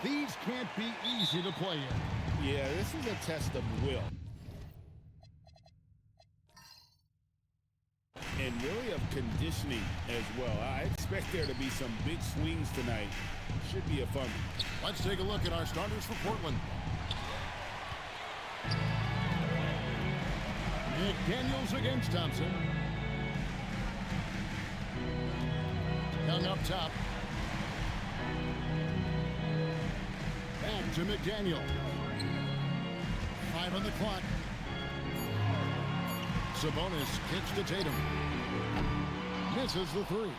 These can't be easy to play in. Yeah, this is a test of will. And really of conditioning as well. I expect there to be some big swings tonight. Should be a fun one. Let's take a look at our starters for Portland. McDaniels against Thompson. Young up top. Back to McDaniel. 5 on the clock. Sabonis kicks to Tatum. Misses the 3.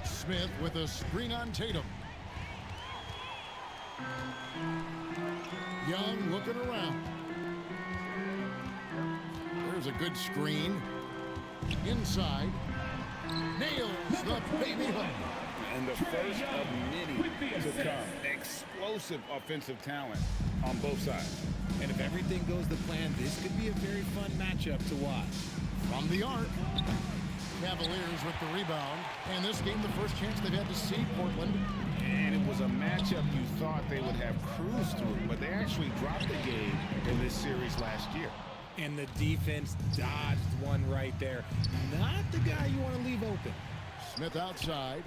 Smith with a screen on Tatum. Young looking around. There's a good screen. Inside. Nails the baby hook. And the first of many to come. Explosive offensive talent on both sides. And if everything goes to plan, this could be a very fun matchup to watch. From the arc. Cavaliers with the rebound. And this game, the first chance they've had to see Portland. And it was a matchup you thought they would have cruised through, but they actually dropped the game in this series last year. And the defense dodged one right there. Not the guy you want to leave open. Smith outside.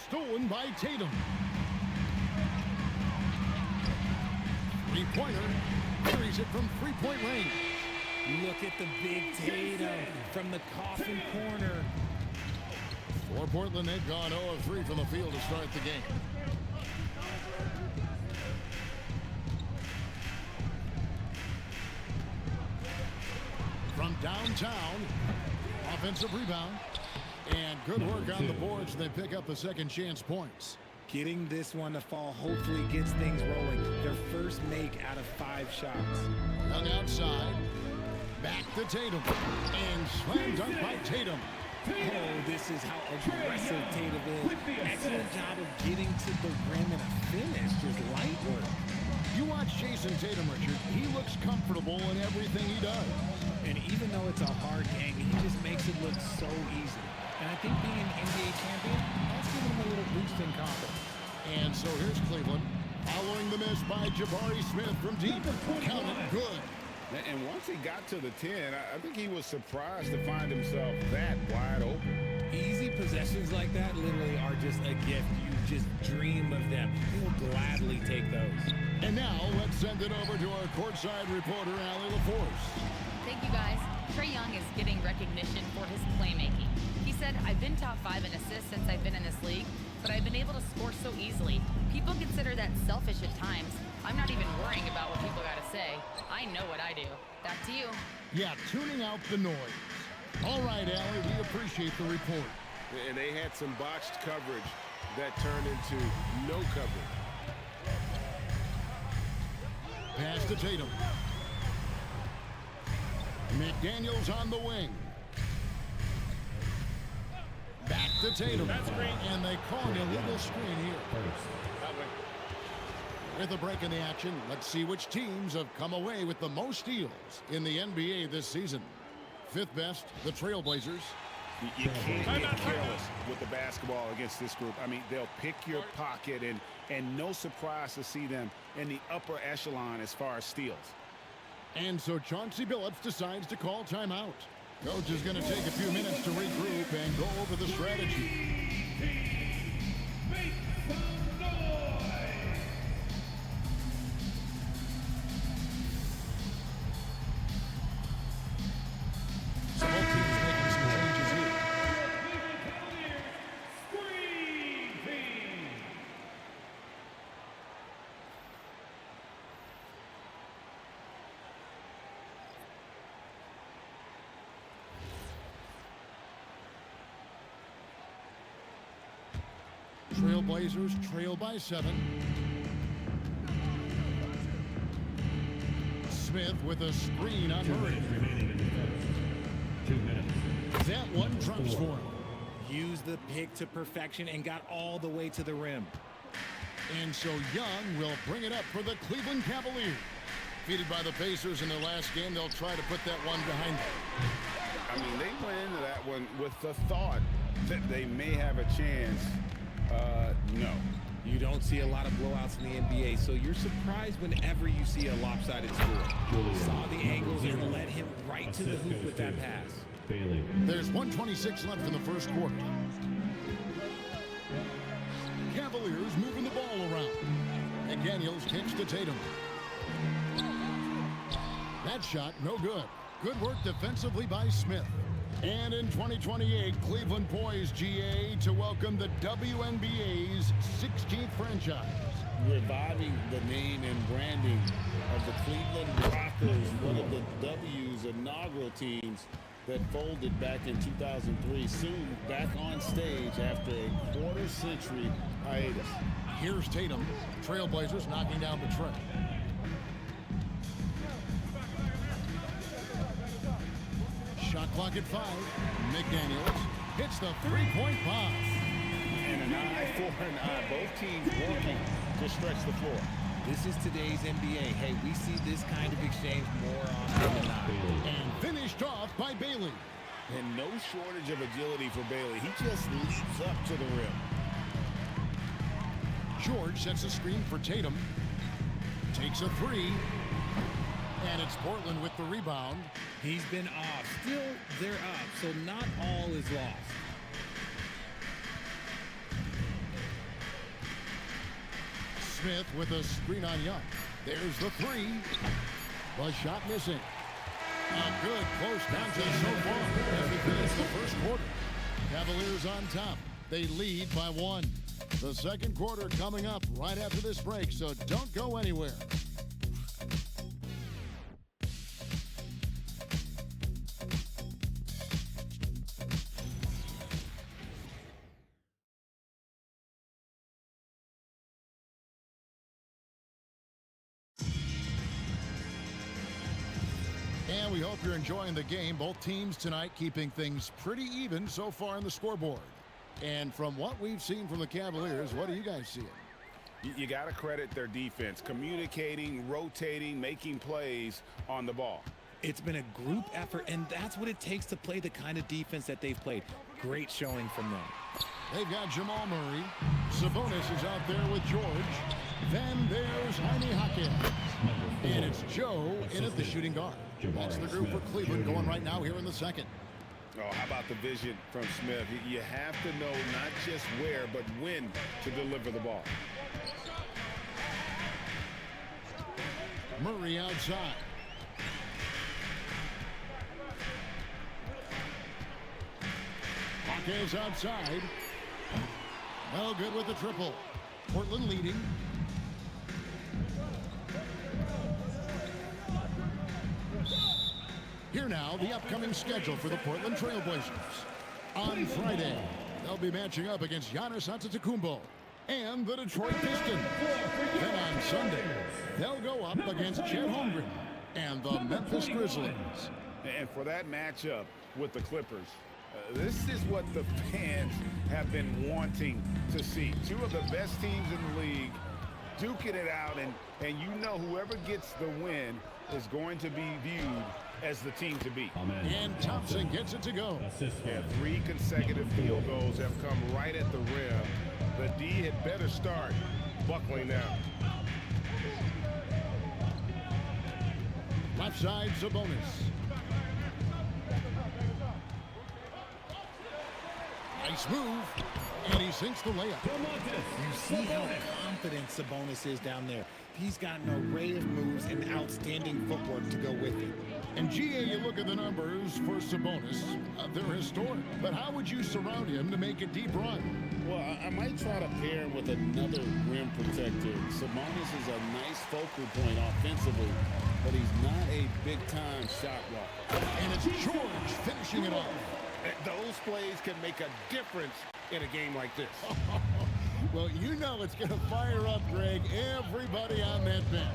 Stolen by Tatum. Three-pointer. Carries it from three-point range. Look at the big Tatum from the coffin corner. For Portland, they've gone 0 of 3 from the field to start the game. From downtown, offensive rebound. And good work on the boards. They pick up the second chance points. Getting this one to fall hopefully gets things rolling. Their first make out of 5 shots. Young outside. Back to Tatum. And slam dunk by Tatum. Oh, this is how aggressive Tatum is. Excellent job of getting to the rim and a finish. Just light work. You watch Jason Tatum, Richard. He looks comfortable in everything he does. And even though it's a hard game, he just makes it look so easy. And I think being an NBA champion, that's given him a little boost in confidence. And so here's Cleveland. Following the miss by Jabari Smith from deep. Count it good. And once he got to the 10, I think he was surprised to find himself that wide open. Easy possessions like that literally are just a gift. You just dream of them. He'll gladly take those. And now let's send it over to our courtside reporter, Allie LaForce. Thank you, guys. Trae Young is getting recognition for his playmaking. He said, I've been top 5 in assists since I've been in this league, but I've been able to score so easily. People consider that selfish at times. I'm not even worrying about what people got to say. I know what I do. Back to you. Yeah, tuning out the noise. All right, Allie, we appreciate the report. And they had some botched coverage that turned into no coverage. Pass to Tatum. McDaniels on the wing. Back to Tatum. And they call an illegal screen here. With a break in the action, let's see which teams have come away with the most steals in the NBA this season. 5th best, the Trailblazers. You can't get careless with the basketball against this group. I mean, they'll pick your pocket, and no surprise to see them in the upper echelon as far as steals. And so Chauncey Billups decides to call timeout. Coach is going to take a few minutes to regroup and go over the strategy. So both teams making some changes here. Trailblazers trail by 7. Smith with a screen on Murray. 2 minutes. That one drops for him. Used the pick to perfection and got all the way to the rim. And so Young will bring it up for the Cleveland Cavaliers. Defeated by the Pacers in their last game, they'll try to put that one behind them. I mean, they went into that one with the thought that they may have a chance. No. You don't see a lot of blowouts in the NBA, so you're surprised whenever you see a lopsided score. Saw the angles and led him right to the hoop with that pass. Bailey. There's 1:26 left in the first quarter. Cavaliers moving the ball around. McDaniels kicks to Tatum. That shot, no good. Good work defensively by Smith. And in 2028, Cleveland poised, GA, to welcome the WNBA's 16th franchise. Reviving the name and branding of the Cleveland Rockers, one of the W's inaugural teams that folded back in 2003, soon back on stage after a quarter-century hiatus. Here's Tatum. Trailblazers knocking down the tray. Shot clock at 5. McDaniels hits the three-point bomb. And an eye for an eye. Both teams working to stretch the floor. This is today's NBA. Hey, we see this kind of exchange more often than not. And finished off by Bailey. And no shortage of agility for Bailey. He just leaps up to the rim. George sets a screen for Tatum. Takes a three. And it's Portland with the rebound. He's been off. Still, they're up, so not all is lost. Smith with a screen on Young. There's the three. The shot missing. A good close contest so far as we finish the first quarter. Cavaliers on top. They lead by 1. The second quarter coming up right after this break, so don't go anywhere. And we hope you're enjoying the game. Both teams tonight keeping things pretty even so far in the scoreboard. And from what we've seen from the Cavaliers, what are you guys seeing? You got to credit their defense. Communicating, rotating, making plays on the ball. It's been a group effort, and that's what it takes to play the kind of defense that they've played. Great showing from them. They've got Jamal Murray. Sabonis is out there with George. Then there's Jaime Jaquez. And it's Joe in at the shooting guard. That's the group for Cleveland going right now here in the second. Oh, how about the vision from Smith? You have to know not just where, but when to deliver the ball. Murray outside. Jaquez outside. Well, good with the triple. Portland leading. Here now, the upcoming schedule for the Portland Trailblazers. On Friday, they'll be matching up against Giannis Antetokounmpo and the Detroit Pistons. Then on Sunday, they'll go up against Chet Holmgren and the Memphis Grizzlies. And for that matchup with the Clippers, this is what the fans have been wanting to see. Two of the best teams in the league duking it out, and you know whoever gets the win is going to be viewed as the team to beat. And Thompson gets it to go. Yeah, 3 consecutive field goals have come right at the rim. The D had better start buckling down. Left side, Sabonis. Nice move. And he sinks the layup. You see how confident Sabonis is down there. He's got an array of moves and outstanding footwork to go with it. And GA, you look at the numbers for Sabonis. They're historic. But how would you surround him to make a deep run? Well, I might try to pair him with another rim protector. Sabonis is a nice focal point offensively, but he's not a big-time shot blocker. And it's George finishing it off. Those plays can make a difference in a game like this. Well, you know it's going to fire up, Greg, everybody on that bench.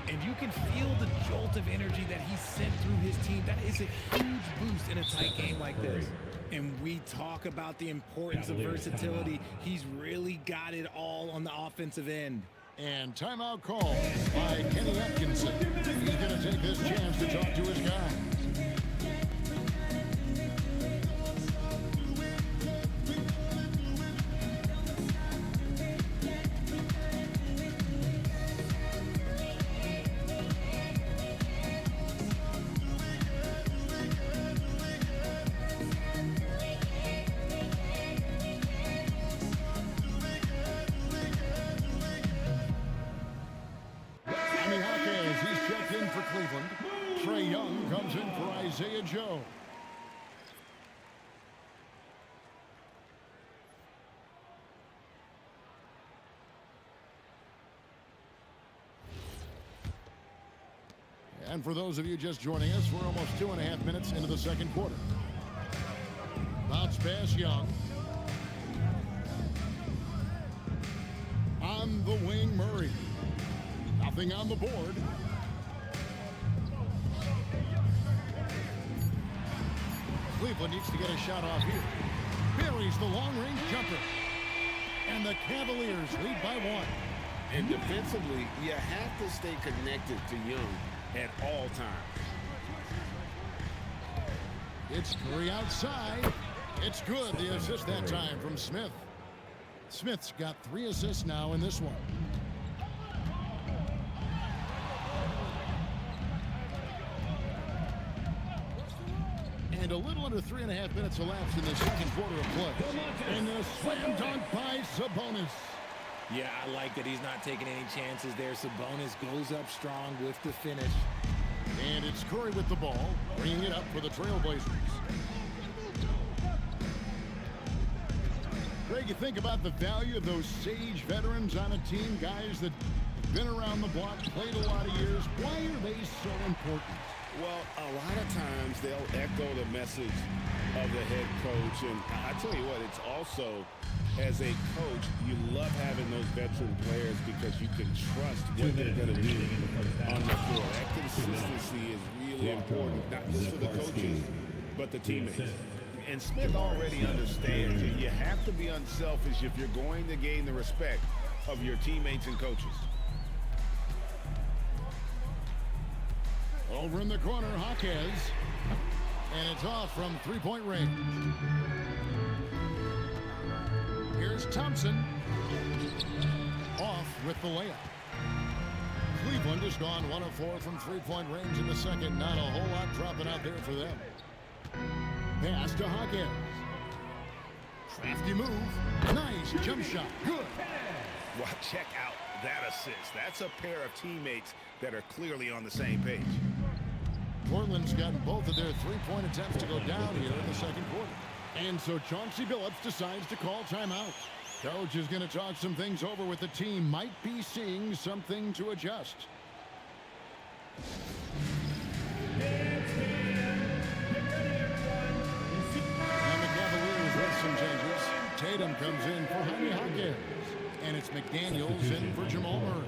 And you can feel the jolt of energy that he sent through his team. That is a huge boost in a tight game like this. And we talk about the importance of versatility. He's really got it all on the offensive end. And timeout call by Kenny Atkinson. He's going to take this chance to talk to his guys. He's checked in for Cleveland. Trae Young comes in for Isaiah Joe. And for those of you just joining us, we're almost 2.5 minutes into the second quarter. Bounce pass Young. On the wing, Murray. Nothing on the board. Cleveland needs to get a shot off here. Buries the long-range jumper. And the Cavaliers lead by 1. And defensively, you have to stay connected to Young at all times. It's Curry outside. It's good. The assist that time from Smith. Smith's got 3 assists now in this one. And a little under 3.5 minutes elapsed in the second quarter of play. And a slam dunk by Sabonis. Yeah, I like that he's not taking any chances there. Sabonis goes up strong with the finish. And it's Curry with the ball, bringing it up for the Trailblazers. Greg, you think about the value of those sage veterans on a team, guys that have been around the block, played a lot of years. Why are they so important? Well, a lot of times they'll echo the message of the head coach. And I tell you what, it's also, as a coach, you love having those veteran players because you can trust what they're going to do on the floor. That consistency is really important, not just for the coaches, but the teammates. And Smith already understands that you have to be unselfish if you're going to gain the respect of your teammates and coaches. Over in the corner, Hawkins. And it's off from three-point range. Here's Thompson. Off with the layup. Cleveland has gone 1 of 4 from three-point range in the second. Not a whole lot dropping out there for them. Pass to Hawkins. Crafty move. Nice jump shot. Good. Well, check out that assist. That's a pair of teammates that are clearly on the same page. Portland's gotten both of their three-point attempts to go down here in the second quarter. And so Chauncey Billups decides to call timeout. Coach is going to talk some things over with the team. Might be seeing something to adjust. And the Cavaliers with some changes. Tatum comes in for Jaime Hawkins. And it's McDaniels in for Jamal Murray.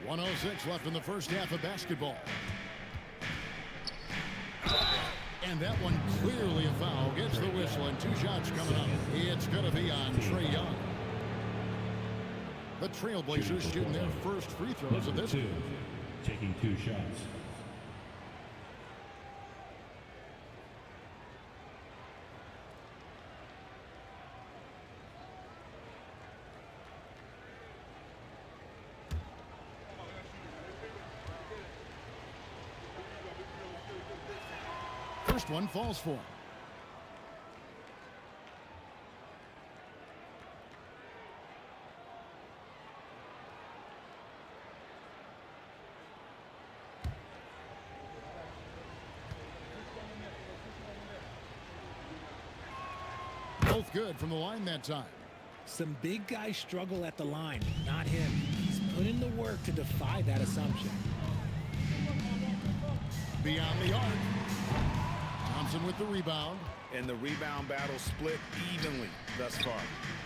.106 left in the first half of basketball. And that one clearly a foul. Gets the whistle and 2 shots coming up. It's going to be on Trae Young. The Trailblazers shooting their first free throws of this game. Taking 2 shots. First one falls for him. Both good from the line that time. Some big guys struggle at the line, not him. He's put in the work to defy that assumption. Beyond the arc. Thompson with the rebound. And the rebound battle split evenly thus far.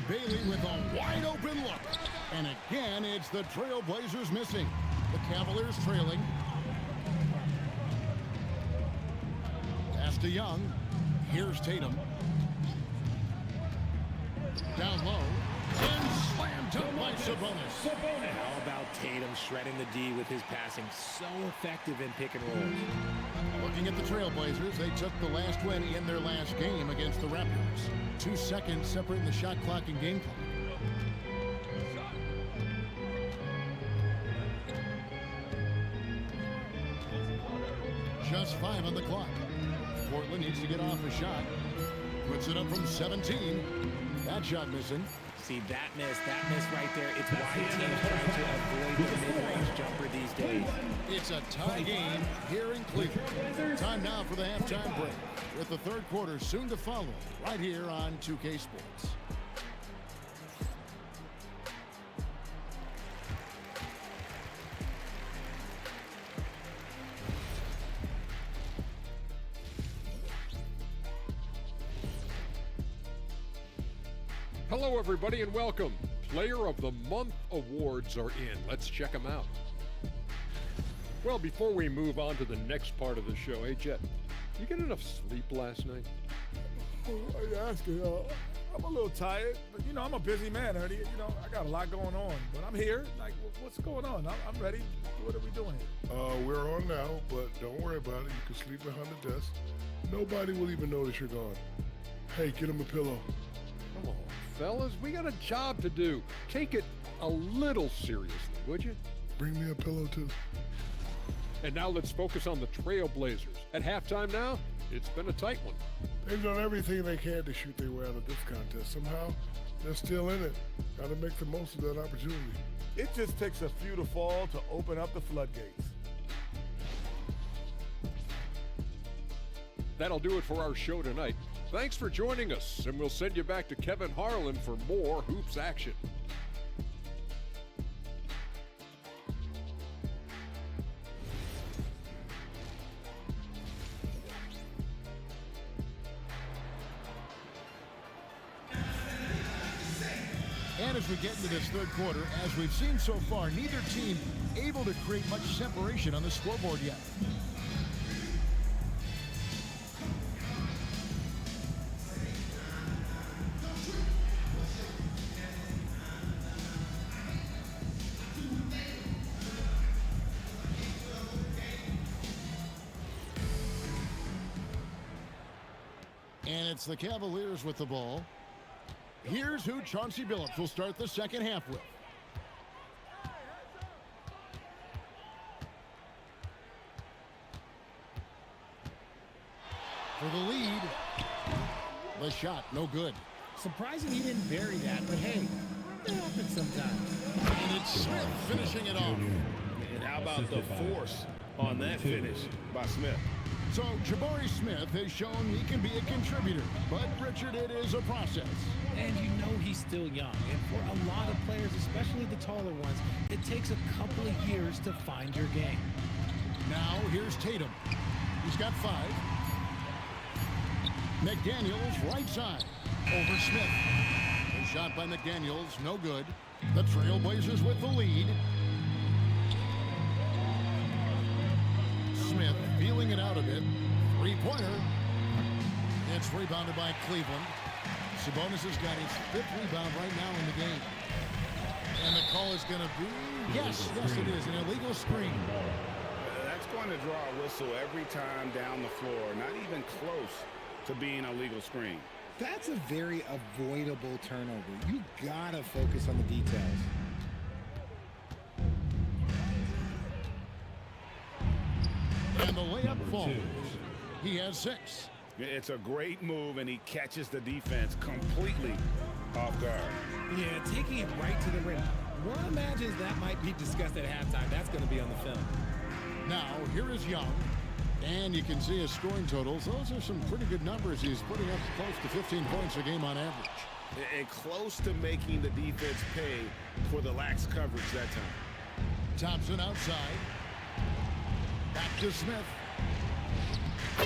Bailey with a wide open look. And again, it's the Trailblazers missing. The Cavaliers trailing. Pass to Young. Here's Tatum. Down low. And slammed dunk by Sabonis. How about Tatum shredding the D with his passing? So effective in pick and rolls. Looking at the Trailblazers, they took the last win in their last game against the Raptors. 2 seconds separating the shot clock and game clock. Just 5 on the clock. Portland needs to get off a shot. Puts it up from 17. That shot missing. See, that miss right there. It's why teams trying to avoid the mid-range jumper these days. It's a tie game here in Cleveland. Time now for the halftime break, with the third quarter soon to follow right here on 2K Sports. Hello, everybody, and welcome. Player of the Month awards are in. Let's check them out. Well, before we move on to the next part of the show, hey, Jet, you get enough sleep last night? You asking? I'm a little tired, but I'm a busy man, Ernie. I got a lot going on, but I'm here. Like, what's going on? I'm ready. What are we doing here? We're on now, but don't worry about it. You can sleep behind the desk. Nobody will even notice you're gone. Hey, get him a pillow. Come on, fellas, we got a job to do. Take it a little seriously, would you? Bring me a pillow, too. And now let's focus on the Trailblazers. At halftime now, it's been a tight one. They've done everything they can to shoot their way out of this contest. Somehow, they're still in it. Got to make the most of that opportunity. It just takes a few to fall to open up the floodgates. That'll do it for our show tonight. Thanks for joining us, and we'll send you back to Kevin Harlan for more Hoops action. And as we get into this third quarter, as we've seen so far, neither team able to create much separation on the scoreboard yet. And it's the Cavaliers with the ball. Here's who Chauncey Billups will start the second half with. For the lead. The shot, no good. Surprising he didn't bury that, but hey, it happens sometimes. And it's Smith finishing it off. And how about the force on that finish by Smith? So Jabari Smith has shown he can be a contributor, but Richard, it is a process. And he's still young. And for a lot of players, especially the taller ones, it takes a couple of years to find your game. Now here's Tatum. He's got 5. McDaniels right side over Smith. A shot by McDaniels, no good. The Trailblazers with the lead. Smith feeling it out a bit. 3-pointer. It's rebounded by Cleveland. Sabonis has got his 5th rebound right now in the game. And the call is going to be, yes, it is, an illegal screen. That's going to draw a whistle every time down the floor. Not even close to being a legal screen. That's a very avoidable turnover. You gotta focus on the details. And the layup falls. He has 6. It's a great move, and he catches the defense completely off guard. Yeah, taking it right to the rim. One imagines that might be discussed at halftime. That's going to be on the film. Now, here is Young. And you can see his scoring totals. Those are some pretty good numbers. He's putting up close to 15 points a game on average. And close to making the defense pay for the lax coverage that time. Thompson outside. Back to Smith.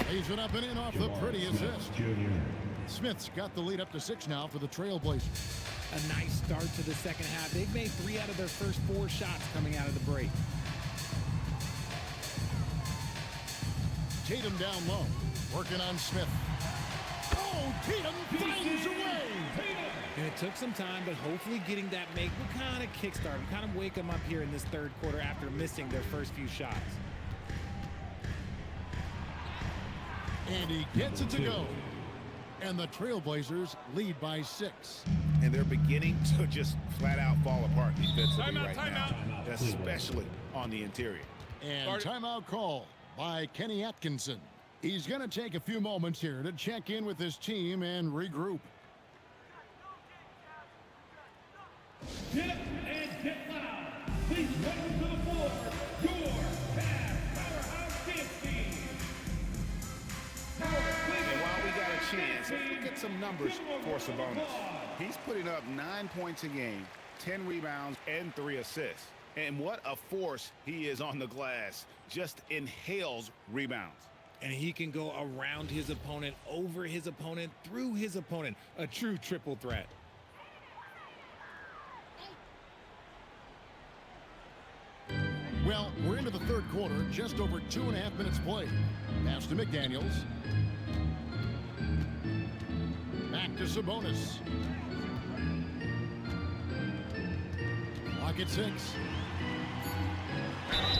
Lays it up and in off the pretty assist. Smith's got the lead up to 6 now for the Trailblazers. A nice start to the second half. They've made 3 out of their first 4 shots coming out of the break. Tatum down low, working on Smith. Oh, Tatum finds a way. And it took some time, but hopefully getting that make will kind of kickstart them, kind of wake them up here in this third quarter after missing their first few shots. And he gets it to go. And the Trailblazers lead by 6. And they're beginning to just flat out fall apart defensively right now, especially on the interior. And timeout call by Kenny Atkinson. He's going to take a few moments here to check in with his team and regroup. Get up and get loud. Please welcome to the floor your Cavs powerhouse dance team. And while we got a chance, let's look at some numbers for Sabonis. He's putting up 9 points a game, 10 rebounds, and 3 assists. And what a force he is on the glass. Just inhales rebounds. And he can go around his opponent, over his opponent, through his opponent. A true triple threat. Well, we're into the third quarter, just over 2.5 minutes played. Pass to McDaniels. Back to Sabonis. Clock at 6.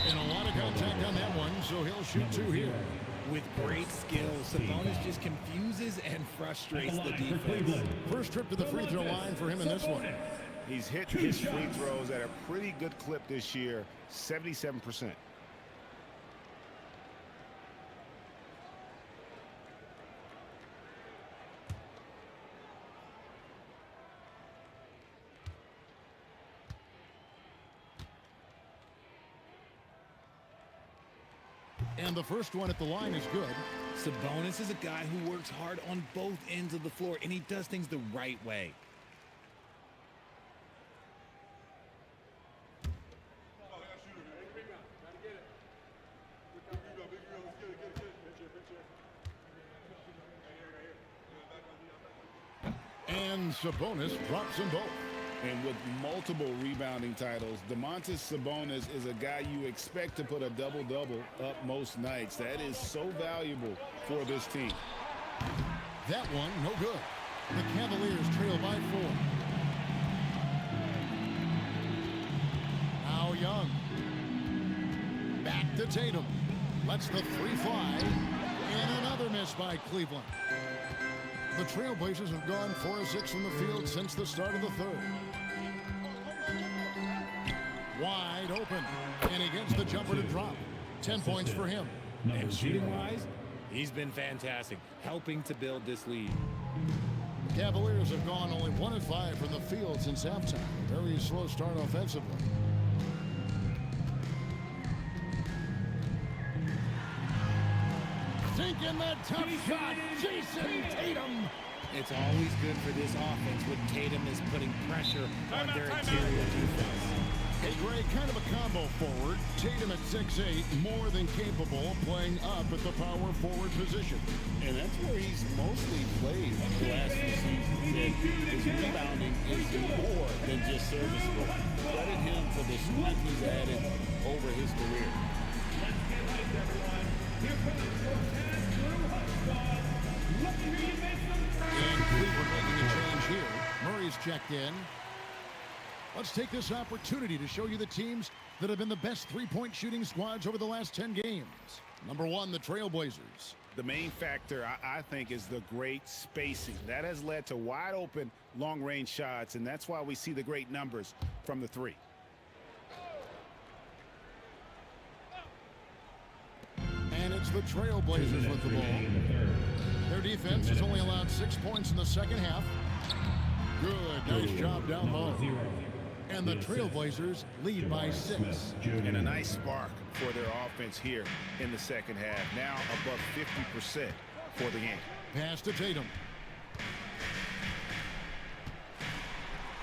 And a lot of contact on that one, so he'll shoot 2 here. With great skill, Sabonis just confuses and frustrates the defense. First trip to the free throw line for him in this one. He's hit his free throws at a pretty good clip this year, 77%. And the first one at the line is good. Sabonis is a guy who works hard on both ends of the floor, and he does things the right way. And Sabonis drops them both. And with multiple rebounding titles, Domantas Sabonis is a guy you expect to put a double-double up most nights. That is so valuable for this team. That one, no good. The Cavaliers trail by 4. Now Young. Back to Tatum. Lets the 3 fly. And another miss by Cleveland. The Trailblazers have gone 4 of 6 from the field since the start of the third. Wide open. And he gets the jumper to drop. 10 points for him. And shooting-wise, he's been fantastic, helping to build this lead. The Cavaliers have gone only 1 of 5 from the field since halftime. Very slow start offensively. Sinking that tough shot, Jason Tatum. It's always good for this offense when Tatum is putting pressure on their interior defense. Hey, Greg, kind of a combo forward. Tatum at 6'8", more than capable of playing up at the power forward position. And that's where he's mostly played the last few seasons. And his rebounding is more than just serviceable. Credit him for the strength he's added over his career. Let's get hyped, everyone. Here comes your Cavs Drew Hutchison. Let me hear you make some And Cleveland making a change here. Murray's checked in. Let's take this opportunity to show you the teams that have been the best three-point shooting squads over the last 10 games. Number 1, the Trailblazers. The main factor, I think, is the great spacing. That has led to wide open, long-range shots, and that's why we see the great numbers from the 3. And it's the Trailblazers with the ball. Their defense has only allowed 6 points in the second half. Good, nice job down low. And the Trailblazers lead by 6. And a nice spark for their offense here in the second half. Now above 50% for the game. Pass to Tatum.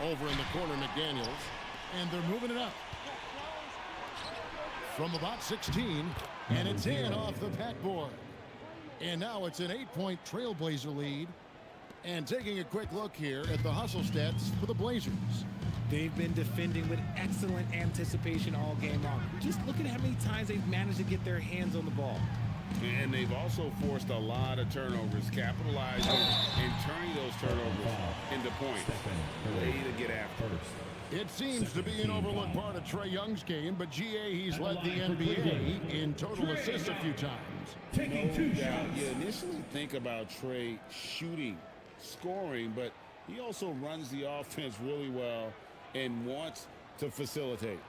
Over in the corner, McDaniels. And they're moving it up. From about 16. And it's in off the backboard. And now it's an 8-point Trailblazer lead. And taking a quick look here at the hustle stats for the Blazers. They've been defending with excellent anticipation all game long. Just look at how many times they've managed to get their hands on the ball. And they've also forced a lot of turnovers, capitalizing and turning those turnovers into points. Way to get after. It seems to be an overlooked part of Trae Young's game, but GA, he's led the NBA in total assists a few times. Taking 2 shots. You initially think about Trae shooting, scoring, but he also runs the offense really well and wants to facilitate.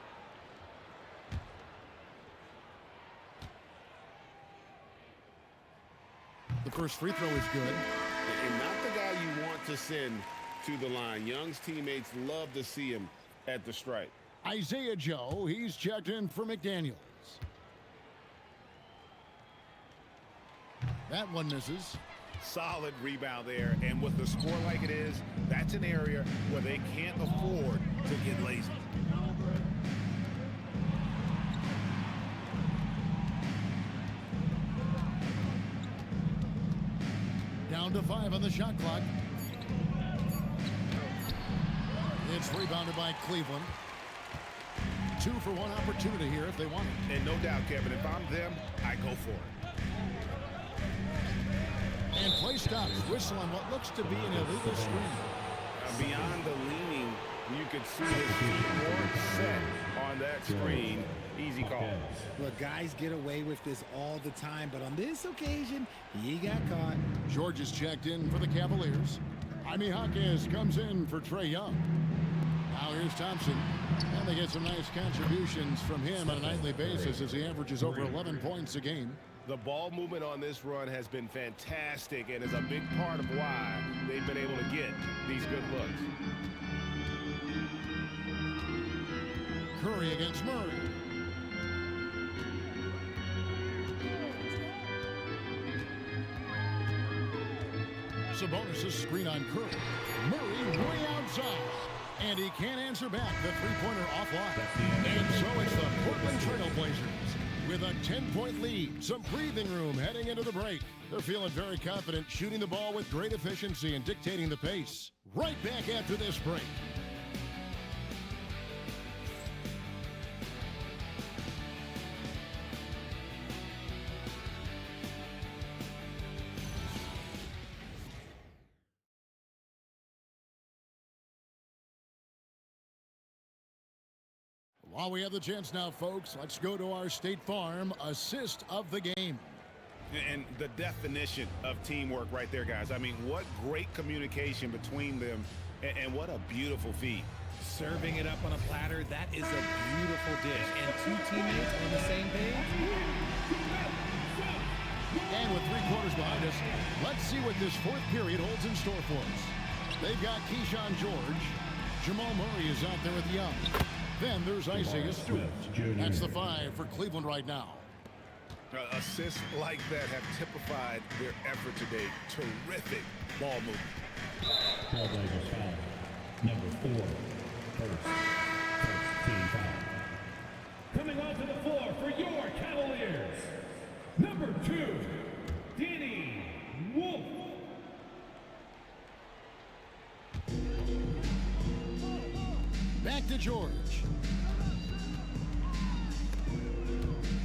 The first free throw is good. And not the guy you want to send to the line. Young's teammates love to see him at the stripe. Isaiah Joe, he's checked in for McDaniels. That one misses. Solid rebound there, and with the score like it is, that's an area where they can't afford to get lazy. Down to 5 on the shot clock. It's rebounded by Cleveland. 2 for 1 opportunity here if they want it. And no doubt, Kevin, if I'm them, I go for it. And play stops. Whistle on what looks to be an illegal screen. Beyond the leaning, you could see his feet weren't set on that screen. Easy call. Look, guys get away with this all the time, but on this occasion, he got caught. George is checked in for the Cavaliers. Jaime Jaquez comes in for Trae Young. Now here's Thompson. And they get some nice contributions from him on a nightly basis as he averages over 11 points a game. The ball movement on this run has been fantastic and is a big part of why they've been able to get these good looks. Curry against Murray. Sabonis' screen on Curry. Murray way outside. And he can't answer back the three-pointer offline. And so it's the Portland Trailblazers with a 10-point lead. Some breathing room heading into the break. They're feeling very confident, shooting the ball with great efficiency and dictating the pace. Right back after this break. While we have the chance now, folks, let's go to our State Farm assist of the game. And the definition of teamwork right there, guys. I mean, what great communication between them, and what a beautiful feed. Serving it up on a platter, that is a beautiful dish. And 2 teammates on the same page. And with 3 quarters behind us, let's see what this 4th period holds in store for us. They've got Keyshawn George. Jamal Murray is out there with Young. Then there's Isaiah Stewart. That's the 5 for Cleveland right now. Assists like that have typified their effort today. Terrific ball movement. Trailblazers foul. Number 4. First team foul. Coming onto the floor for your Cavaliers. Number 2. Danny Wolf. Back to George.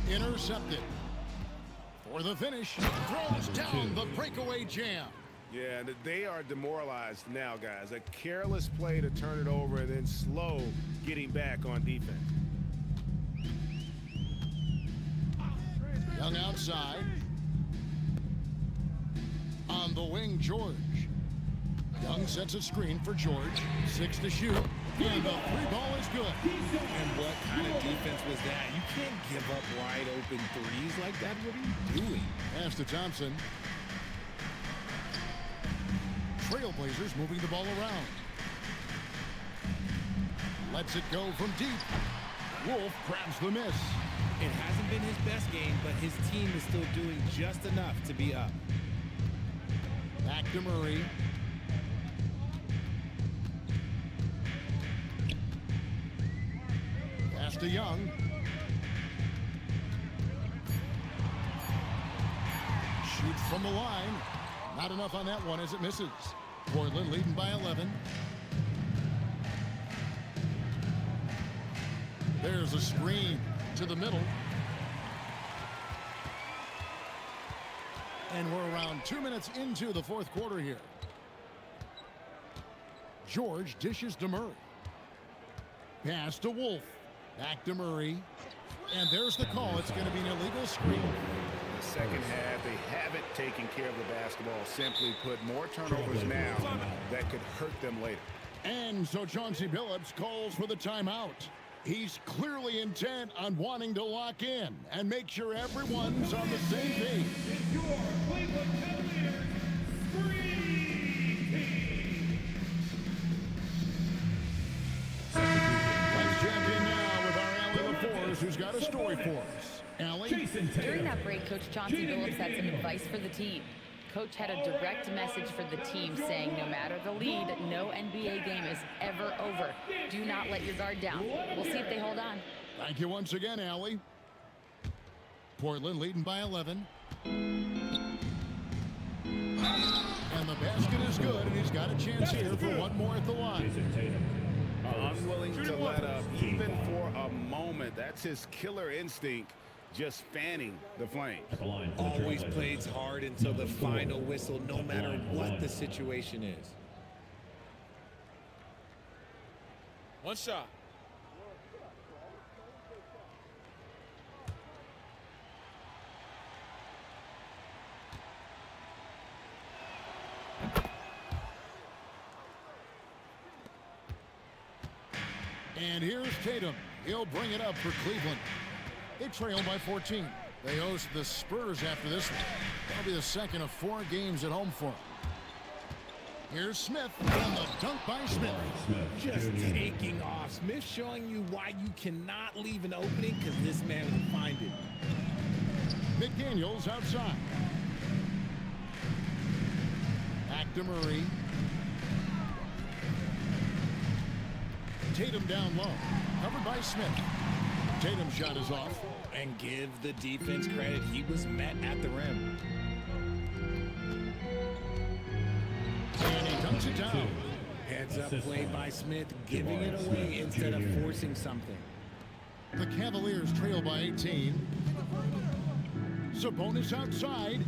Intercepted. For the finish, throws down the breakaway jam. Yeah, they are demoralized now, guys. A careless play to turn it over and then slow getting back on defense. Young outside. On the wing, George. Young sets a screen for George. 6 to shoot. And the 3-ball is good. And what kind of defense was that? You can't give up wide open threes like that. What are you doing? Pass to Thompson. Trailblazers moving the ball around. Lets it go from deep. Wolf grabs the miss. It hasn't been his best game, but his team is still doing just enough to be up. Back to Murray. Pass to Young. Shoots from the line. Not enough on that one as it misses. Portland leading by 11. There's a screen to the middle. And we're around 2 minutes into the fourth quarter here. George dishes to Murray. Pass to Wolf. Back to Murray. And there's the call. It's going to be an illegal screen. The second half, they haven't taken care of the basketball. Simply put, more turnovers now that could hurt them later. And so Chauncey Billups calls for the timeout. He's clearly intent on wanting to lock in and make sure everyone's on the same page. It's your Cleveland Cavaliers Screen Team. Let's jump in now with our Allie LaForce, who's got a story for us. Allie? During that break, Coach Chauncey Billups had some advice for the team. Coach had a direct message for the team saying no matter the lead, no NBA game is ever over. Do not let your guard down. We'll see if they hold on. Thank you once again, Allie. Portland leading by 11. And the basket is good, and he's got a chance here for one more at the line. Unwilling to let up even for a moment. That's his killer instinct, just fanning the flames. Always plays hard until the final whistle, no matter what the situation is. One shot. And here's Tatum. He'll bring it up for Cleveland. They trail by 14. They host the Spurs after this one. That'll be the second of 4 games at home for them. Here's Smith, and the dunk by Smith. Just taking off. Smith showing you why you cannot leave an opening, because this man will find it. McDaniels outside. Back to Murray. Tatum down low. Covered by Smith. Tatum's shot is off. And give the defense credit. He was met at the rim. And he dunks it down. Heads up play by Smith, giving it away instead of forcing something. The Cavaliers trail by 18. Sabonis outside.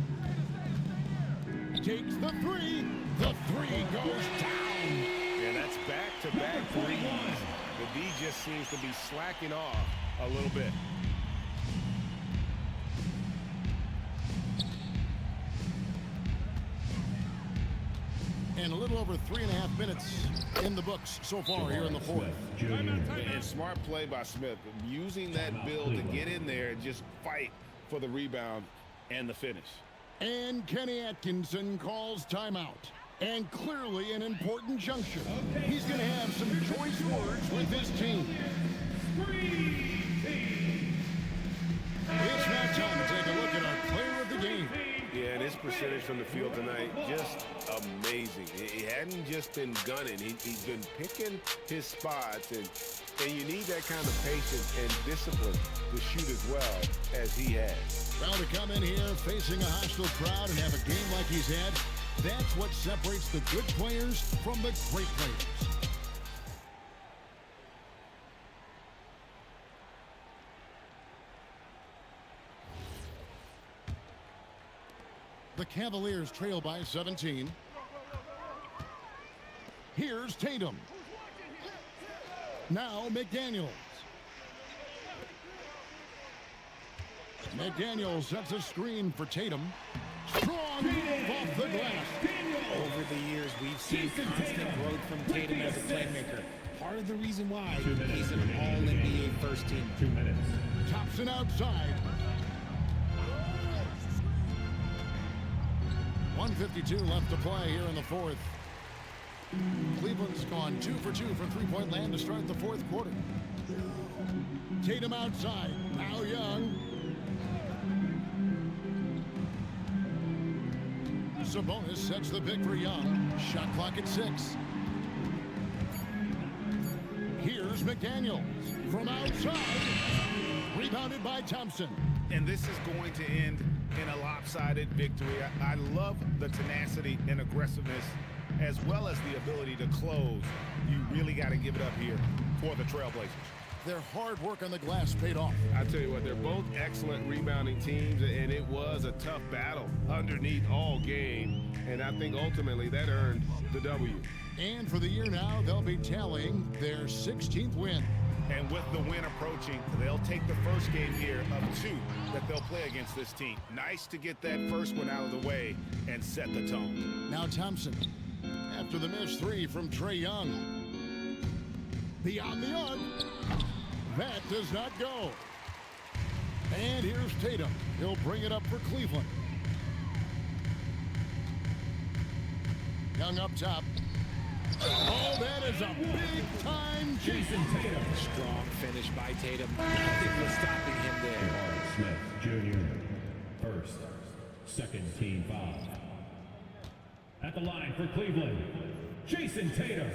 Takes the three. The three goes down. Yeah, that's back-to-back threes. The D just seems to be slacking off a little bit. And a little over 3.5 minutes in the books so far here in the fourth. And smart play by Smith, using that build to get in there and just fight for the rebound and the finish. And Kenny Atkinson calls timeout. And clearly an important juncture. He's going to have some choice words with his team. It's now time to take a look at our player of the game. Yeah, and his percentage from the field tonight, just amazing. He hadn't just been gunning. He's been picking his spots, and you need that kind of patience and discipline to shoot as well as he has. Well, to come in here facing a hostile crowd and have a game like he's had, that's what separates the good players from the great players. The Cavaliers trail by 17. Here's Tatum. Now McDaniels. McDaniels sets a screen for Tatum. Strong move off the glass. Over the years, we've seen constant growth from Tatum as a playmaker. Part of the reason why he's an all-NBA first team. 2 minutes. Thompson outside. 1:52 left to play here in the fourth. Cleveland's gone 2 for 2 from three-point land to start the fourth quarter. Tatum outside. Now Young. Sabonis sets the pick for Young. Shot clock at 6. Here's McDaniels from outside. Rebounded by Thompson. And this is going to end in a lopsided victory. I love the tenacity and aggressiveness, as well as the ability to close. You really got to give it up here for the Trailblazers. Their hard work on the glass paid off. I tell you what, they're both excellent rebounding teams, and it was a tough battle underneath all game. And I think ultimately that earned the W. And for the year now, they'll be tallying their 16th win. And with the win approaching, they'll take the first game here of 2 that they'll play against this team. Nice to get that first one out of the way and set the tone. Now Thompson, after the missed 3 from Trae Young. Beyond the arc. That does not go. And here's Tatum. He'll bring it up for Cleveland. Young up top. Oh, that is a big-time Jason Tatum. Strong finish by Tatum. Nothing was stopping him there. J.R. Smith Jr. First, second team foul. At the line for Cleveland, Jason Tatum.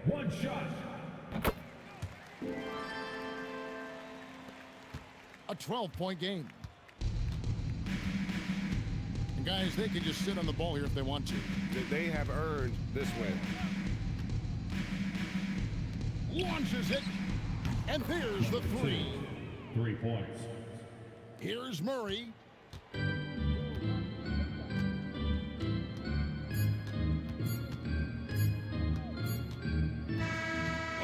One shot. A 12-point game. And guys, they can just sit on the ball here if they want to. They have earned this win. Launches it. And there's the 3. 3 points. Here's Murray.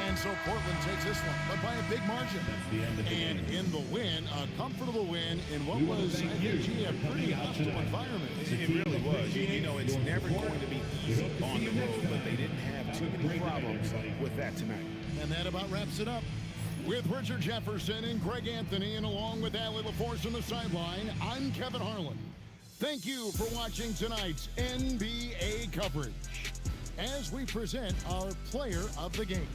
And so Portland takes this one, but by a big margin. The end of the And game. in the win, a comfortable win in what was, I think, a pretty hostile environment. It really was. You know, it's never going to be easy on the road, but they didn't have too many problems with that tonight. And that about wraps it up. With Richard Jefferson and Greg Anthony, and along with Allie LaForce on the sideline, I'm Kevin Harlan. Thank you for watching tonight's NBA coverage as we present our player of the game.